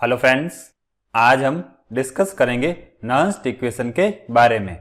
Hello friends, आज हम discuss करेंगे नर्न्स्ट इक्वेशन के बारे में।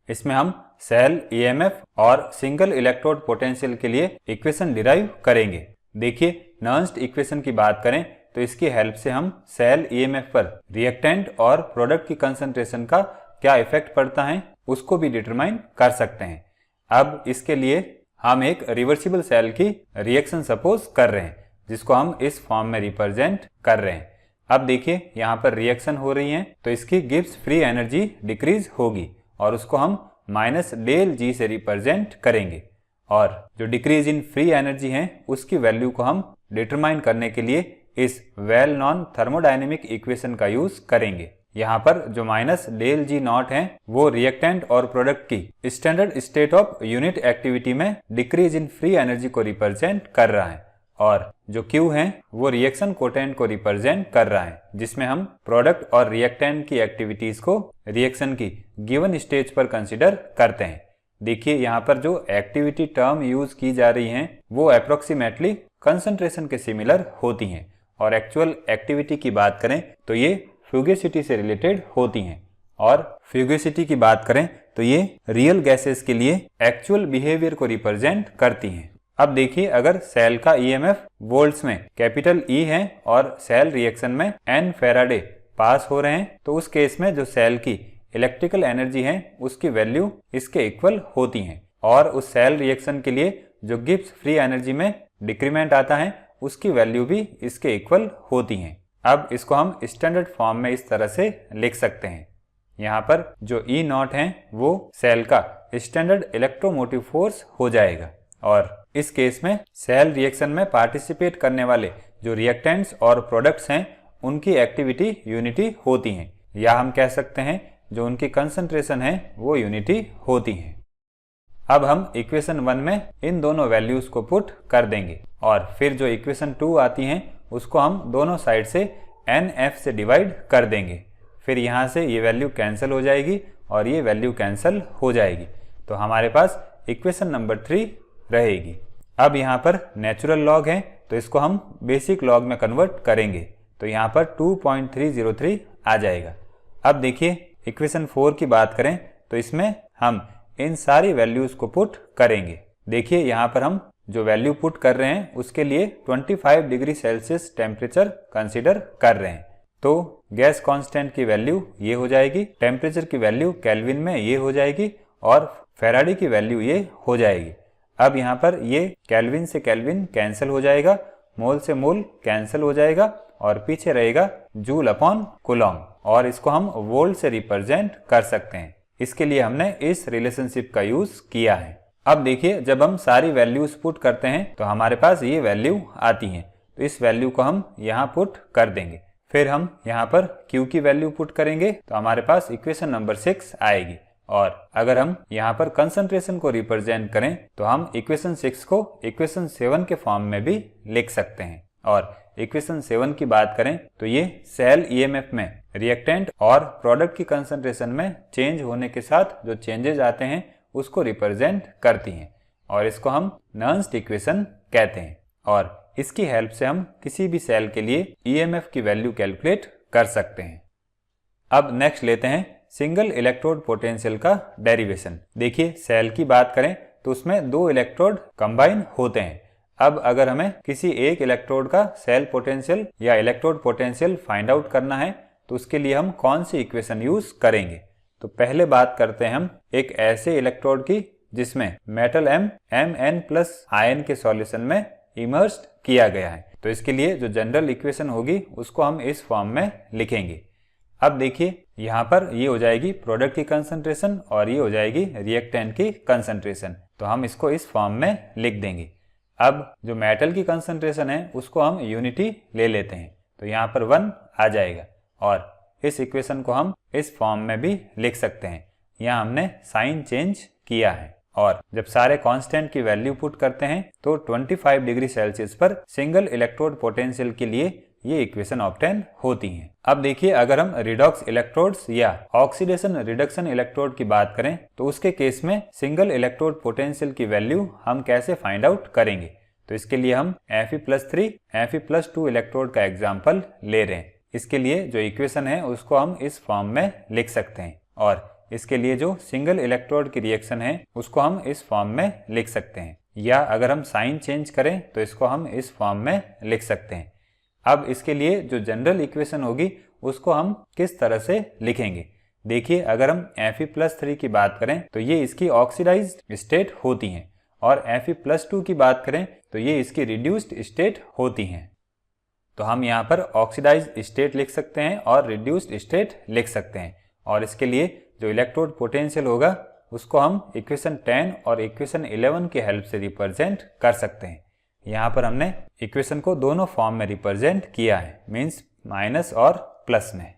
इसमें हम सेल ईएमएफ और सिंगल इलेक्ट्रोड पोटेंशियल के लिए इक्वेशन डिराइव करेंगे। देखिए, नर्न्स्ट इक्वेशन की बात करें तो इसकी हेल्प से हम सेल ईएमएफ पर रिएक्टेंट और प्रोडक्ट की कंसंट्रेशन का क्या इफेक्ट पड़ता है उसको भी डिटरमाइन कर सकते हैं। अब इसके लिए हम एक रिवर्सिबल सेल की रिएक्शन सपोज कर रहे हैं, जिसको हम इस फॉर्म में रिप्रेजेंट कर रहे हैं। अब देखिए, यहाँ पर रिएक्शन हो रही है तो इसकी गिब्स फ्री एनर्जी डिक्रीज होगी और उसको हम माइनस डेल जी से रिप्रेजेंट करेंगे। और जो डिक्रीज इन फ्री एनर्जी है उसकी वैल्यू को हम डिटरमाइन करने के लिए इस वेल नॉन थर्मोडायनेमिक इक्वेशन का यूज करेंगे। यहाँ पर जो माइनस डेल जी नॉट है वो रिएक्टेंट और प्रोडक्ट की standard state of unit activity में डिक्रीज इन फ्री एनर्जी को रिप्रेजेंट कर रहा है, और जो Q है वो रिएक्शन कोटेंट को रिप्रेजेंट कर रहा है, जिसमें हम प्रोडक्ट और रिएक्टेंट की एक्टिविटीज को रिएक्शन की गिवन स्टेज पर कंसीडर करते हैं। देखिए, यहाँ पर जो एक्टिविटी टर्म यूज की जा रही है वो अप्रोक्सीमेटली कंसंट्रेशन के सिमिलर होती हैं, और एक्चुअल एक्टिविटी की बात करें तो ये फ्यूगेसिटी से रिलेटेड होती हैं। और फ्यूगेसिटी की बात करें तो ये रियल गैसेस के लिए एक्चुअल बिहेवियर को रिप्रेजेंट करती हैं। अब देखिए, अगर सेल का ईएमएफ वोल्ट्स में कैपिटल E है और सेल रिएक्शन में N फैराडे पास हो रहे हैं तो उस केस में जो सेल की इलेक्ट्रिकल एनर्जी है उसकी वैल्यू इसके इक्वल होती है, और उस सेल रिएक्शन के लिए जो गिब्स फ्री एनर्जी में डिक्रीमेंट आता है उसकी वैल्यू भी इसके इक्वल होती है। अब इसको हम स्टैंडर्ड फॉर्म में इस तरह से लिख सकते हैं। यहाँ पर जो E नॉट है वो सेल का स्टैंडर्ड इलेक्ट्रोमोटिव फोर्स हो जाएगा, और इस केस में सेल रिएक्शन में पार्टिसिपेट करने वाले जो रिएक्टेंट्स और प्रोडक्ट्स हैं उनकी एक्टिविटी यूनिटी होती हैं, या हम कह सकते हैं जो उनकी कंसंट्रेशन है वो यूनिटी होती है। अब हम इक्वेशन 1 में इन दोनों वैल्यूज को पुट कर देंगे, और फिर जो इक्वेशन 2 आती है उसको हम दोनों साइड से NF से डिवाइड कर देंगे। फिर यहाँ से ये वैल्यू कैंसिल हो जाएगी और ये वैल्यू कैंसिल हो जाएगी, तो हमारे पास इक्वेशन नंबर 3 रहेगी। अब यहाँ पर नेचुरल लॉग है तो इसको हम बेसिक लॉग में कन्वर्ट करेंगे, तो यहाँ पर 2.303 आ जाएगा। अब देखिए, इक्वेशन 4 की बात करें तो इसमें हम इन सारी वैल्यूज को पुट करेंगे। देखिए, यहाँ पर हम जो वैल्यू पुट कर रहे हैं उसके लिए 25 डिग्री सेल्सियस टेम्परेचर कंसीडर कर रहे हैं, तो गैस कांस्टेंट की वैल्यू ये हो जाएगी, टेम्परेचर की वैल्यू केल्विन में ये हो जाएगी, और फैराडे की वैल्यू ये हो जाएगी। अब यहाँ पर ये केल्विन से केल्विन कैंसिल हो जाएगा, मोल से मोल कैंसिल हो जाएगा, और पीछे रहेगा जूल अपॉन कूलॉम, और इसको हम वोल्ट से रिप्रेजेंट कर सकते हैं। इसके लिए हमने इस रिलेशनशिप का यूज किया है। अब देखिए, जब हम सारी वैल्यूज पुट करते हैं तो हमारे पास ये वैल्यू आती है, तो इस वैल्यू को हम यहाँ पुट कर देंगे। फिर हम यहाँ पर Q की वैल्यू पुट करेंगे तो हमारे पास इक्वेशन नंबर 6 आएगी, और अगर हम यहाँ पर कंसंट्रेशन को रिप्रेजेंट करें तो हम इक्वेशन 6 को इक्वेशन 7 के फॉर्म में भी लिख सकते हैं। और इक्वेशन 7 की बात करें तो ये सेल ईएमएफ में रिएक्टेंट और प्रोडक्ट की कंसंट्रेशन में चेंज होने के साथ जो चेंजेस आते हैं उसको रिप्रेजेंट करती हैं, और इसको हम नर्न्स्ट इक्वेशन कहते हैं। और इसकी हेल्प से हम किसी भी सेल के लिए ईएमएफ की वैल्यू कैलकुलेट कर सकते हैं। अब नेक्स्ट लेते हैं सिंगल इलेक्ट्रोड पोटेंशियल का डेरिवेशन। देखिए, सेल की बात करें तो उसमें 2 इलेक्ट्रोड कंबाइन होते हैं। अब अगर हमें किसी एक इलेक्ट्रोड का सेल पोटेंशियल या इलेक्ट्रोड पोटेंशियल फाइंड आउट करना है तो उसके लिए हम कौन सी इक्वेशन यूज करेंगे। तो पहले बात करते हैं हम एक ऐसे इलेक्ट्रोड की जिसमें मेटल M Mn+ आयन के सॉल्यूशन में इमर्स्ड किया गया है, तो इसके लिए जो जनरल इक्वेशन होगी उसको हम इस फॉर्म में लिखेंगे। अब देखिए, यहाँ पर ये हो जाएगी प्रोडक्ट की कंसंट्रेशन और ये हो जाएगी रिएक्टेंट की कंसंट्रेशन, तो हम इसको इस फॉर्म में लिख देंगे। अब जो मेटल की कंसंट्रेशन है उसको हम यूनिटी ले लेते हैं, तो यहाँ पर 1 आ जाएगा, और इस इक्वेशन को हम इस फॉर्म में भी लिख सकते हैं। यहाँ हमने साइन चेंज किया है, और जब सारे कांस्टेंट की वैल्यू पुट करते हैं तो 25 डिग्री सेल्सियस पर सिंगल इलेक्ट्रोड पोटेंशियल के लिए ये इक्वेशन ऑब्टेन होती हैं। अब देखिए, अगर हम रिडॉक्स इलेक्ट्रोड्स या ऑक्सीडेशन रिडक्शन इलेक्ट्रोड की बात करें तो उसके केस में सिंगल इलेक्ट्रोड पोटेंशियल की वैल्यू हम कैसे फाइंड आउट करेंगे। तो इसके लिए हम Fe+3 Fe+2 इलेक्ट्रोड का एग्जाम्पल ले रहे हैं। इसके लिए जो इक्वेशन है उसको हम इस फॉर्म में लिख सकते हैं, और इसके लिए जो सिंगल इलेक्ट्रोड की रिएक्शन है उसको हम इस फॉर्म में लिख सकते हैं, या अगर हम साइन चेंज करें तो इसको हम इस फॉर्म में लिख सकते हैं। अब इसके लिए जो जनरल इक्वेशन होगी उसको हम किस तरह से लिखेंगे। देखिए, अगर हम Fe+3 की बात करें तो ये इसकी ऑक्सीडाइज्ड स्टेट होती हैं, और Fe+2 की बात करें तो ये इसकी रिड्यूस्ड स्टेट होती हैं। तो हम यहाँ पर ऑक्सीडाइज्ड स्टेट लिख सकते हैं और रिड्यूस्ड स्टेट लिख सकते हैं, और इसके लिए जो इलेक्ट्रोड पोटेंशियल होगा उसको हम इक्वेशन 10 और इक्वेशन 11 की हेल्प से रिप्रेजेंट कर सकते हैं। यहाँ पर हमने इक्वेशन को दोनों फॉर्म में रिप्रेजेंट किया है, मीन्स माइनस और प्लस में।